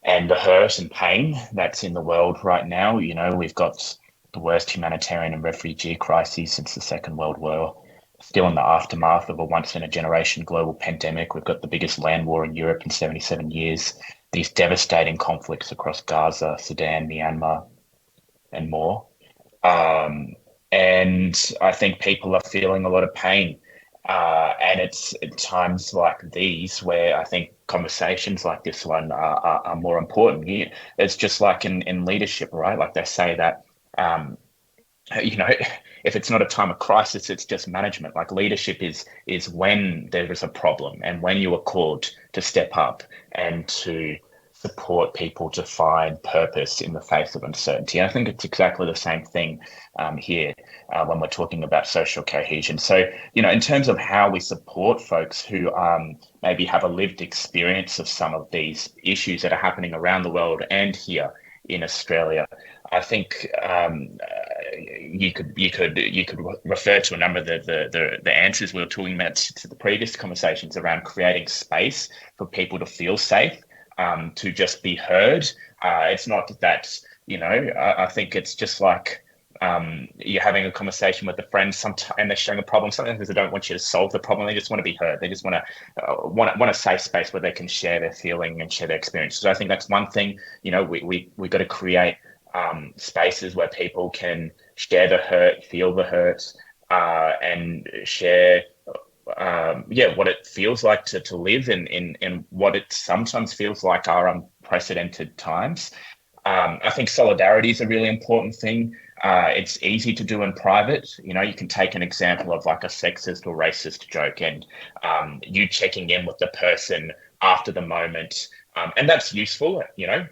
D: and the hurt and pain that's in the world right now. You know, we've got the worst humanitarian and refugee crises since the Second World War, still in the aftermath of a once-in-a-generation global pandemic. We've got the biggest land war in Europe in 77 years, these devastating conflicts across Gaza, Sudan, Myanmar, and more. And I think people are feeling a lot of pain. And it's at times like these where I think conversations like this one are more important. It's just like in leadership, right? Like they say that, you know, if it's not a time of crisis, it's just management. Like leadership is when there is a problem and when you are called to step up and to support people to find purpose in the face of uncertainty. And I think it's exactly the same thing here when we're talking about social cohesion. So, you know, in terms of how we support folks who maybe have a lived experience of some of these issues that are happening around the world and here in Australia, I think you could refer to a number of the answers we were talking about to the previous conversations around creating space for people to feel safe, to just be heard. It's not that, you know, I think it's just like you're having a conversation with a friend and they're sharing a problem. Sometimes they don't want you to solve the problem. They just want to be heard. They just want a safe space where they can share their feeling and share their experiences. So I think that's one thing. You know, we got to create spaces where people can share the hurt, feel the hurt, and share what it feels like to live in what it sometimes feels like are unprecedented times. I think solidarity is a really important thing. It's easy to do in private. You know, you can take an example of like a sexist or racist joke and you checking in with the person after the moment. And that's useful, you know.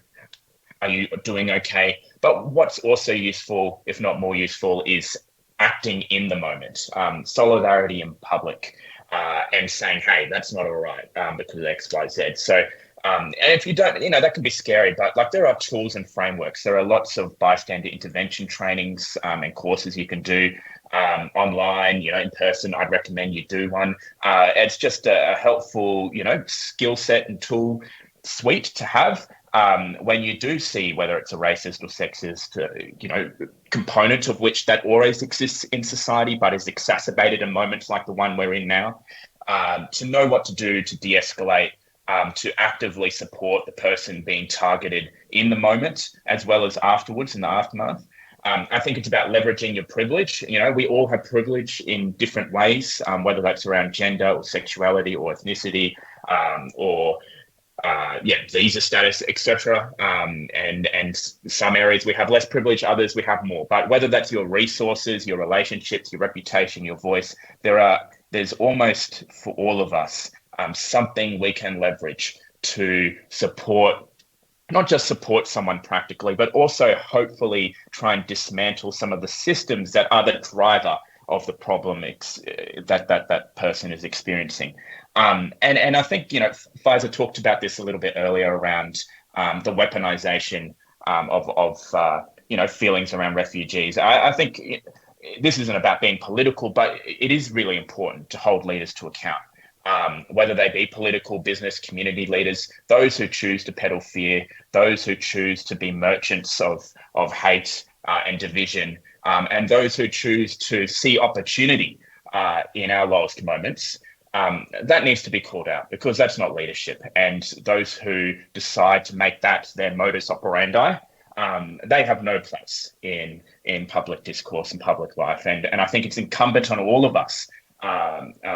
D: Are you doing okay? But what's also useful, if not more useful, is acting in the moment, solidarity in public, and saying, hey, that's not all right because of X, Y, Z. So, and if you don't, you know, that can be scary, but like there are tools and frameworks. There are lots of bystander intervention trainings and courses you can do online, you know, in person. I'd recommend you do one. It's just a helpful, you know, skill set and tool suite to have. When you do see whether it's a racist or sexist, you know, component of which that always exists in society, but is exacerbated in moments like the one we're in now, to know what to do to de-escalate, to actively support the person being targeted in the moment, as well as afterwards in the aftermath. I think it's about leveraging your privilege. You know, we all have privilege in different ways, whether that's around gender or sexuality or ethnicity, or visa status, etc. And some areas we have less privilege, others we have more. But whether that's your resources, your relationships, your reputation, your voice, there's almost for all of us something we can leverage to support, not just support someone practically, but also hopefully try and dismantle some of the systems that are the driver of the problem that person is experiencing. And I think, you know, Pfizer talked about this a little bit earlier around the weaponization of you know, feelings around refugees. I think this isn't about being political, but it is really important to hold leaders to account. Whether they be political, business, community leaders, those who choose to peddle fear, those who choose to be merchants of hate and division, and those who choose to see opportunity in our lowest moments, that needs to be called out because that's not leadership. And those who decide to make that their modus operandi, they have no place in public discourse and public life. And I think it's incumbent on all of us,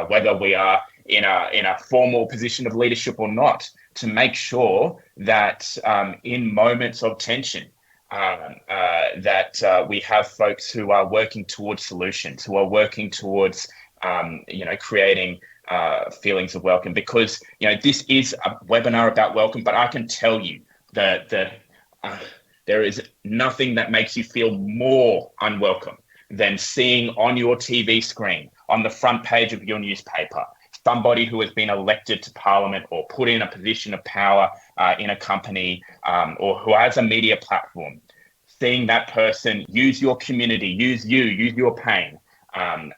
D: whether we are in a formal position of leadership or not, to make sure that in moments of tension, that we have folks who are working towards solutions, who are working towards, you know, creating feelings of welcome. Because, you know, this is a webinar about welcome, but I can tell you that there is nothing that makes you feel more unwelcome than seeing on your TV screen, on the front page of your newspaper, somebody who has been elected to Parliament or put in a position of power in a company, or who has a media platform, seeing that person use your community, use your pain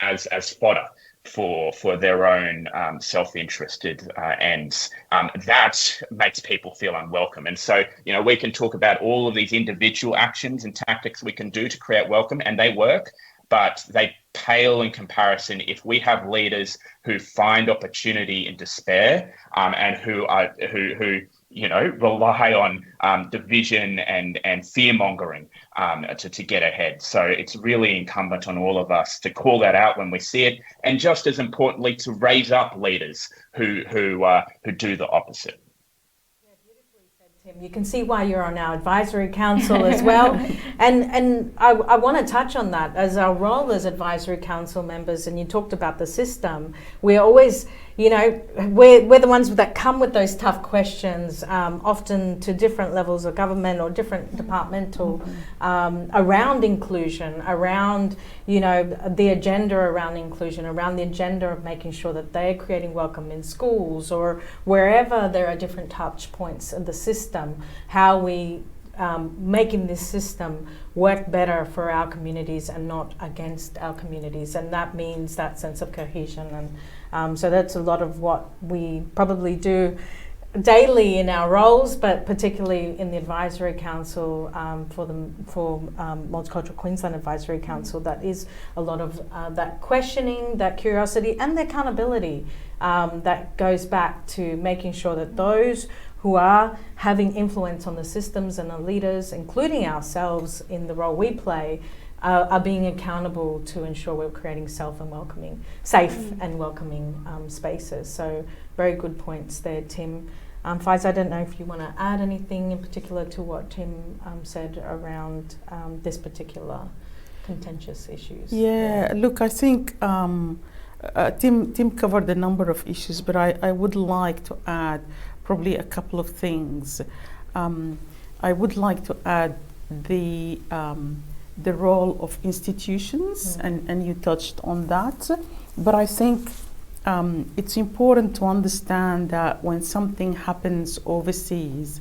D: as fodder for their own self-interested ends. That makes people feel unwelcome. And so, you know, we can talk about all of these individual actions and tactics we can do to create welcome, and they work, but they pale in comparison if we have leaders who find opportunity in despair, and who rely on division and fear mongering to get ahead. So it's really incumbent on all of us to call that out when we see it, and just as importantly, to raise up leaders who do the opposite.
A: Tim, you can see why you're on our advisory council as well. And I want to touch on that as our role as advisory council members. And you talked about the system. We're always, we're the ones that come with those tough questions, often to different levels of government or different departmental, around inclusion, around, the agenda around inclusion, around the agenda of making sure that they're creating welcome in schools or wherever there are different touch points of the system, how we making this system work better for our communities and not against our communities. And that means that sense of cohesion. And so that's a lot of what we probably do daily in our roles, but particularly in the Advisory Council for Multicultural Queensland Advisory Council. That is a lot of that questioning, that curiosity and the accountability that goes back to making sure that those who are having influence on the systems and the leaders, including ourselves in the role we play, are being accountable to ensure we're creating safe and welcoming spaces. So very good points there, Tim. Faiz, I don't know if you want to add anything in particular to what Tim said around this particular contentious issues.
B: Yeah, look, I think Tim covered a number of issues, but I would like to add probably a couple of things. I would like to add the role of institutions, and you touched on that. But I think it's important to understand that when something happens overseas,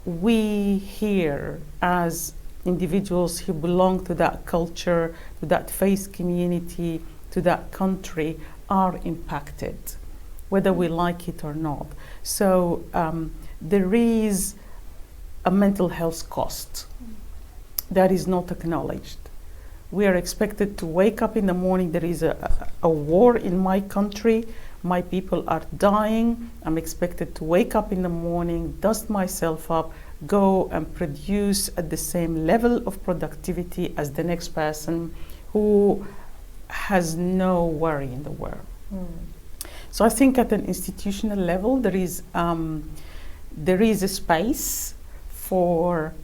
B: we here as individuals who belong to that culture, to that faith community, to that country, are impacted, whether we like it or not. So there is a mental health cost that is not acknowledged. We are expected to wake up in the morning, there is a war in my country, my people are dying, I'm expected to wake up in the morning, dust myself up, go and produce at the same level of productivity as the next person who has no worry in the world. So I think at an institutional level, there is a space for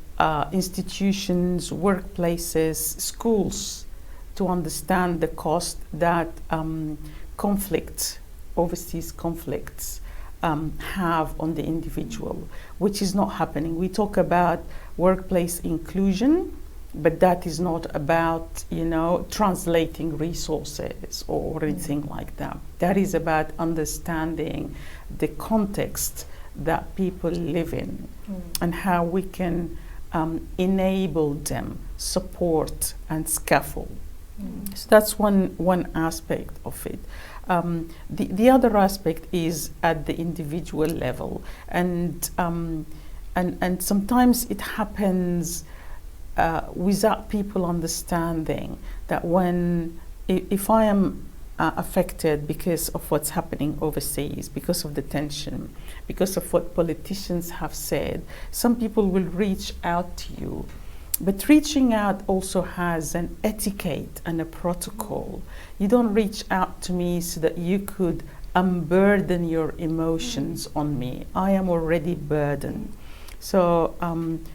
B: institutions, workplaces, schools to understand the cost that overseas conflicts have on the individual, which is not happening. We talk about workplace inclusion, but that is not about, translating resources or anything like that. That is about understanding the context that people live in and how we can enable them, support and scaffold. So that's one aspect of it. The other aspect is at the individual level, and sometimes it happens without people understanding that if I am affected because of what's happening overseas, because of the tension, because of what politicians have said, some people will reach out to you. But reaching out also has an etiquette and a protocol. You don't reach out to me so that you could unburden your emotions on me. I am already burdened. So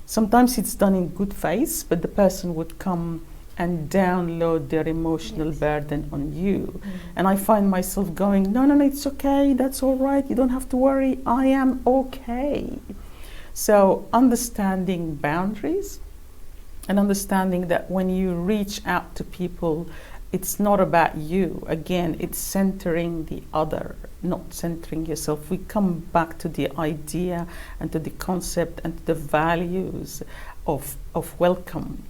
B: sometimes it's done in good faith, but the person would come and download their emotional burden on you. And I find myself going, no, it's okay, that's all right, you don't have to worry, I am okay. So understanding boundaries and understanding that when you reach out to people, it's not about you. Again, it's centering the other, not centering yourself. We come back to the idea and to the concept and to the values of welcome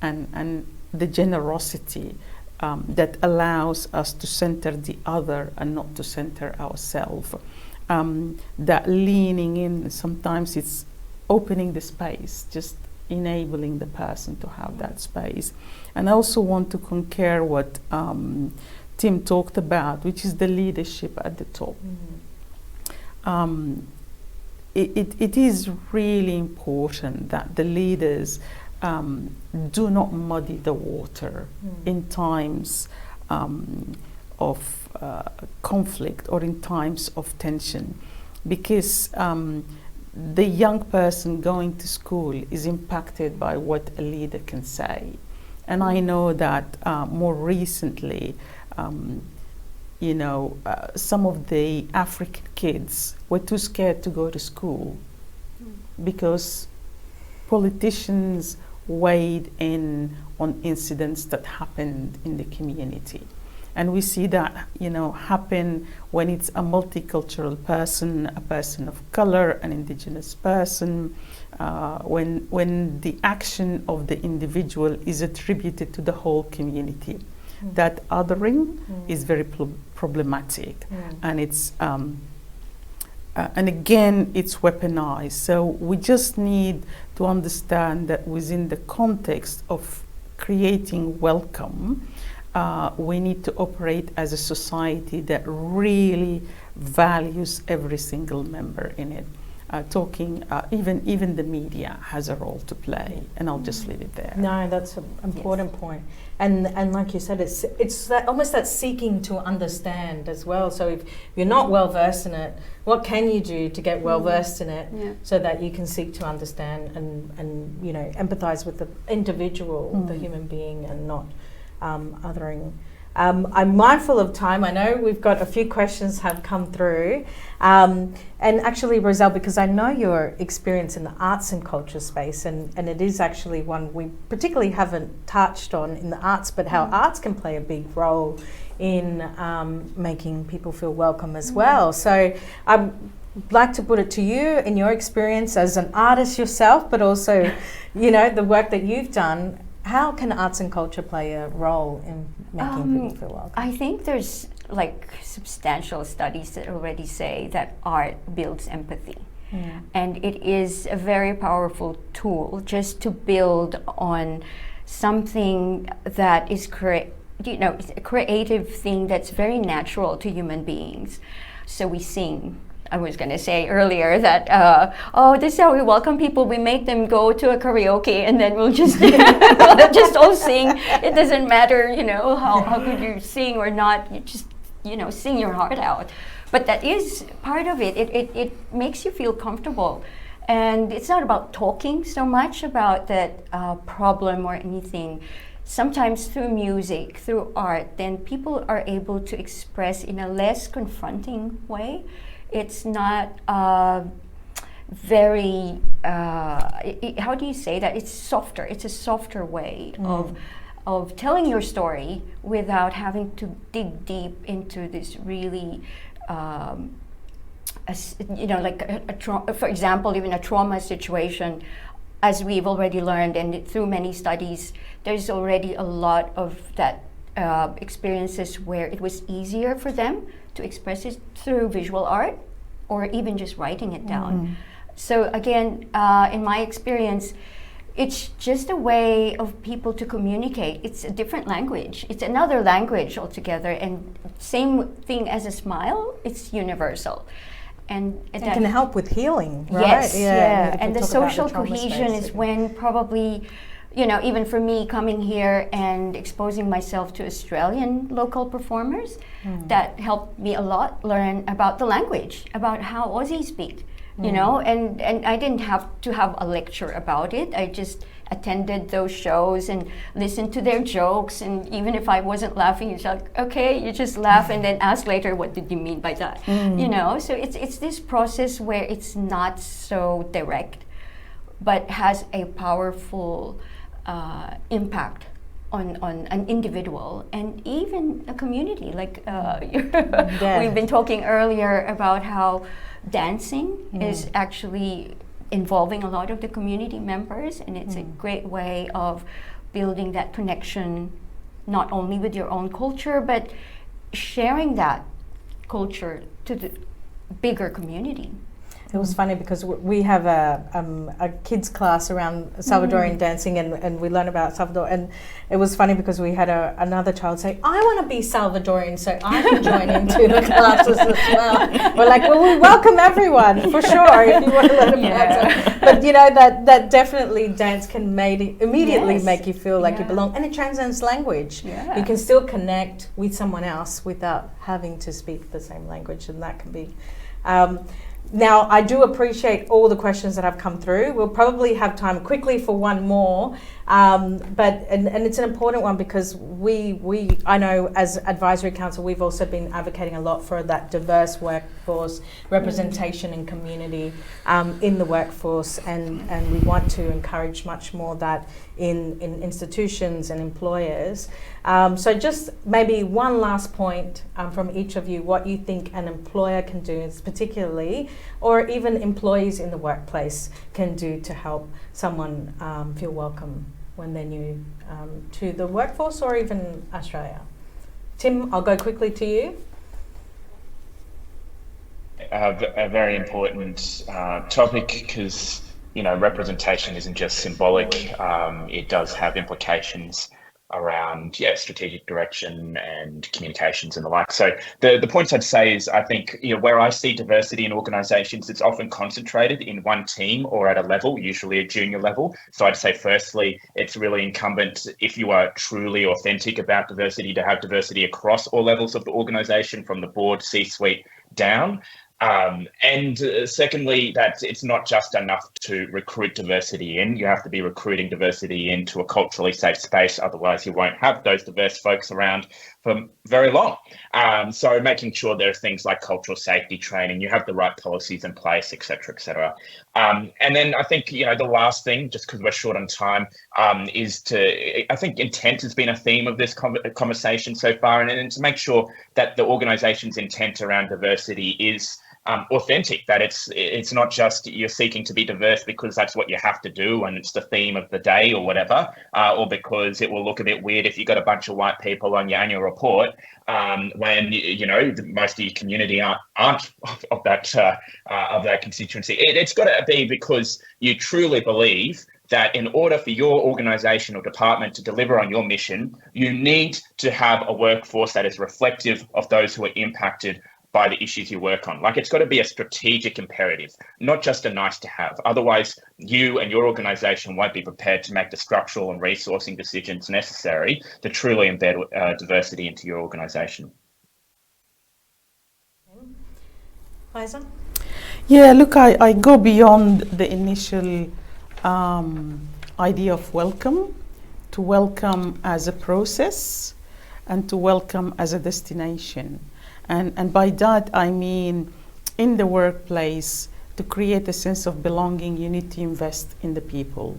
B: and the generosity that allows us to center the other and not to center ourselves. That leaning in, sometimes it's opening the space, just enabling the person to have that space. And I also want to concur what Tim talked about, which is the leadership at the top. it is really important that the leaders do not muddy the water in times of conflict or in times of tension, because the young person going to school is impacted by what a leader can say. And I know that more recently, some of the African kids were too scared to go to school because politicians weighed in on incidents that happened in the community. And we see that, happen when it's a multicultural person, a person of color, an indigenous person, when the action of the individual is attributed to the whole community. That othering is very problematic, and it's and again it's weaponized. So we just need to understand that within the context of creating welcome, we need to operate as a society that really values every single member in it. Even the media has a role to play, and I'll just leave it there.
A: No, that's an important point. And like you said, it's that, almost that seeking to understand as well. So if you're not well versed in it, what can you do to get well versed in it, so that you can seek to understand and empathize with the individual, the human being, and not othering. I'm mindful of time. I know we've got a few questions have come through. And actually, Roselle, because I know your experience in the arts and culture space, and it is actually one we particularly haven't touched on in the arts, but how arts can play a big role in making people feel welcome as well. So I'd like to put it to you, in your experience as an artist yourself, but also, the work that you've done, how can arts and culture play a role in making people feel welcome?
C: I think there's substantial studies that already say that art builds empathy. And it is a very powerful tool just to build on something that is it's a creative thing that's very natural to human beings. So we sing. I was going to say earlier that, this is how we welcome people. We make them go to a karaoke, and then we'll just just all sing. It doesn't matter, how good you sing or not. You just, sing your heart out. But that is part of it. It makes you feel comfortable. And it's not about talking so much about that problem or anything. Sometimes through music, through art, then people are able to express in a less confronting way. It's not very, how do you say that? It's softer. It's a softer way of telling your story without having to dig deep into this really, for example, even a trauma situation. As we've already learned, and through many studies, there's already a lot of that experiences where it was easier for them to express it through visual art or even just writing it down. So again, in my experience, it's just a way of people to communicate. It's a different language. It's another language altogether, and same thing as a smile, it's universal. And
A: it can help with healing, right?
C: Yes, yeah. And the social cohesion is when probably, even for me coming here and exposing myself to Australian local performers, that helped me a lot learn about the language, about how Aussies speak, and I didn't have to have a lecture about it. I just attended those shows and listened to their jokes, and even if I wasn't laughing, it's like, okay, you just laugh and then ask later, what did you mean by that? So it's this process where it's not so direct, but has a powerful impact on an individual and even a community. We've been talking earlier about how dancing is actually involving a lot of the community members, and it's a great way of building that connection, not only with your own culture, but sharing that culture to the bigger community.
A: It was funny because we have a kids class around Salvadorian dancing, and we learn about Salvador. And it was funny because we had another child say, "I want to be Salvadorian, so I can join into the classes as well." We're like, "Well, we welcome everyone for sure if you want to learn about it." But you know that definitely dance can immediately make you feel like you belong, and it transcends language.
C: Yeah.
A: You can still connect with someone else without having to speak the same language, and that can be. Now, I do appreciate all the questions that have come through. We'll probably have time quickly for one more, but it's an important one because I know as Advisory Council, we've also been advocating a lot for that diverse workforce representation and community in the workforce, and we want to encourage much more that in institutions and employers. So just maybe one last point from each of you, what you think an employer can do, particularly, or even employees in the workplace can do to help someone feel welcome when they're new to the workforce or even Australia. Tim, I'll go quickly to you.
D: A very important topic because, you know, representation isn't just symbolic. It does have implications around strategic direction and communications and the like. So the points I'd say is, I think, you know, where I see diversity in organisations, it's often concentrated in one team or at a level, usually a junior level. So I'd say firstly, it's really incumbent, if you are truly authentic about diversity, to have diversity across all levels of the organisation, from the board, C-suite down. And secondly, that it's not just enough to recruit diversity in. You have to be recruiting diversity into a culturally safe space. Otherwise, you won't have those diverse folks around for very long. So making sure there are things like cultural safety training, you have the right policies in place, et cetera, et cetera. And then I think, you know, the last thing, just because we're short on time, I think intent has been a theme of this conversation so far, and to make sure that the organisation's intent around diversity is authentic, that it's not just you're seeking to be diverse because that's what you have to do and it's the theme of the day or whatever, or because it will look a bit weird if you've got a bunch of white people on your annual report when you know most of your community aren't of that constituency. It's got to be because you truly believe that in order for your organisation or department to deliver on your mission, you need to have a workforce that is reflective of those who are impacted by the issues you work on. Like, it's got to be a strategic imperative, not just a nice to have. Otherwise, you and your organisation won't be prepared to make the structural and resourcing decisions necessary to truly embed diversity into your organisation.
A: Liza?
B: Yeah, look, I go beyond the initial idea of welcome, to welcome as a process and to welcome as a destination. And by that, I mean, in the workplace, to create a sense of belonging, you need to invest in the people,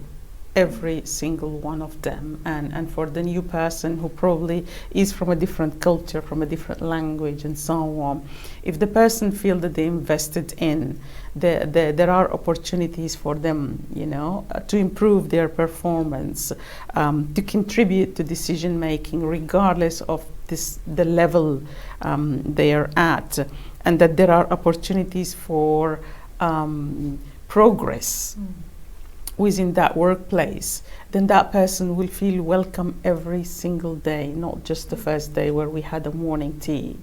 B: every single one of them. And for the new person who probably is from a different culture, from a different language, and so on, if the person feels that they invested in, there are opportunities for them, you know, to improve their performance, to contribute to decision making, regardless of the level they are at, and that there are opportunities for progress within that workplace, then that person will feel welcome every single day, not just the first day where we had a morning tea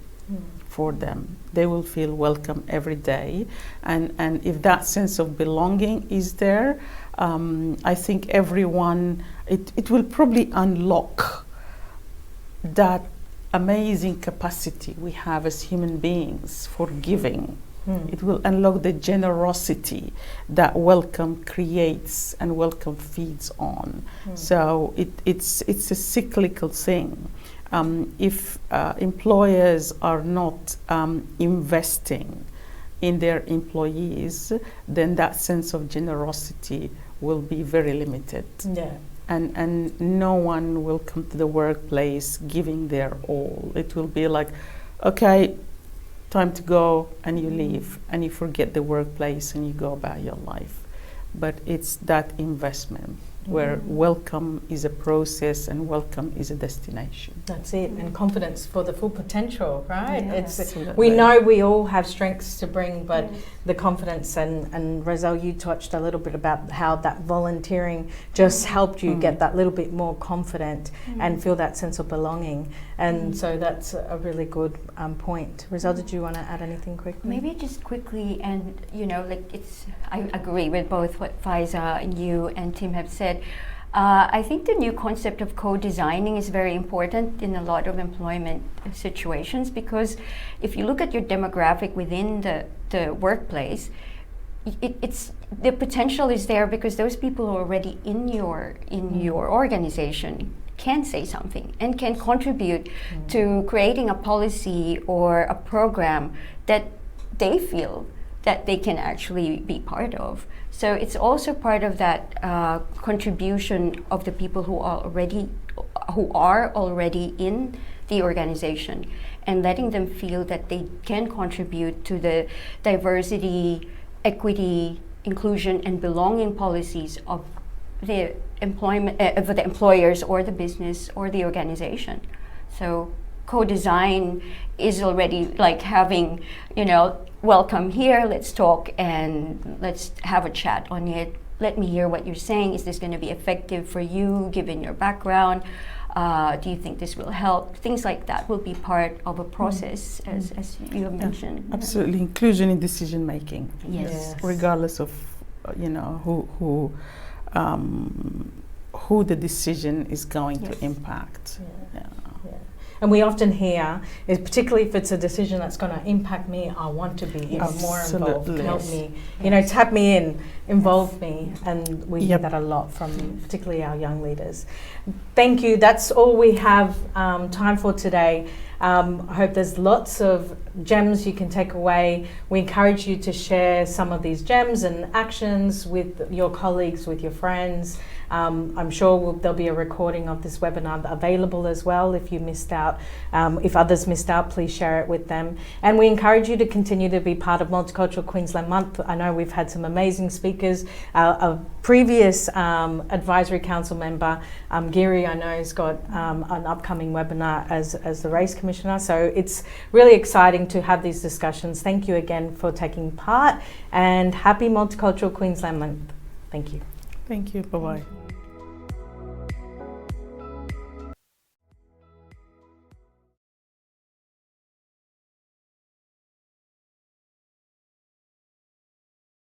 B: for them. They will feel welcome every day. And if that sense of belonging is there, I think everyone, it will probably unlock that amazing capacity we have as human beings for giving. It will unlock the generosity that welcome creates and welcome feeds on. So it's a cyclical thing. If employers are not investing in their employees, then that sense of generosity will be very limited.
A: Yeah.
B: And no one will come to the workplace giving their all. It will be like, okay, time to go, and you leave, and you forget the workplace and you go about your life. But it's that investment where welcome is a process and welcome is a destination.
A: That's it, and confidence for the full potential, right?
C: Yeah.
A: It's
B: Absolutely.
A: we know we all have strengths to bring, but the confidence and Roselle, you touched a little bit about how that volunteering just helped you get that little bit more confident and feel that sense of belonging, and so that's a really good point. Roselle, did you want to add anything quickly?
C: Maybe just quickly, and I agree with both what Faiza and you and Tim have said. I think the new concept of co-designing is very important in a lot of employment situations, because if you look at your demographic within the workplace, it's the potential is there because those people who are already in your organization can say something and can contribute to creating a policy or a program that they feel that they can actually be part of. So it's also part of that contribution of the people who are already in the organization, and letting them feel that they can contribute to the diversity, equity, inclusion, and belonging policies of the employment of the employers or the business or the organization. So co-design is already like having, welcome here, let's talk and let's have a chat on it. Let me hear what you're saying. Is this going to be effective for you given your background? Do you think this will help? Things like that will be part of a process, as you have mentioned.
B: Absolutely, inclusion in decision making.
C: Yes.
B: Regardless of who the decision is going to impact.
A: Yeah. And we often hear, is particularly if it's a decision that's going to impact me, I want to be even more involved.
B: Absolutely.
A: Help me, tap me in, involve me, and we hear that a lot from particularly our young leaders. Thank you. That's all we have time for today. I hope there's lots of gems you can take away. We encourage you to share some of these gems and actions with your colleagues, with your friends. I'm sure there'll be a recording of this webinar available as well if you missed out. If others missed out, please share it with them. And we encourage you to continue to be part of Multicultural Queensland Month. I know we've had some amazing speakers. A previous Advisory Council member, Giri, I know, has got an upcoming webinar as the Race Commissioner. So it's really exciting to have these discussions. Thank you again for taking part, and happy Multicultural Queensland Month. Thank you.
B: Thank you. Bye-bye.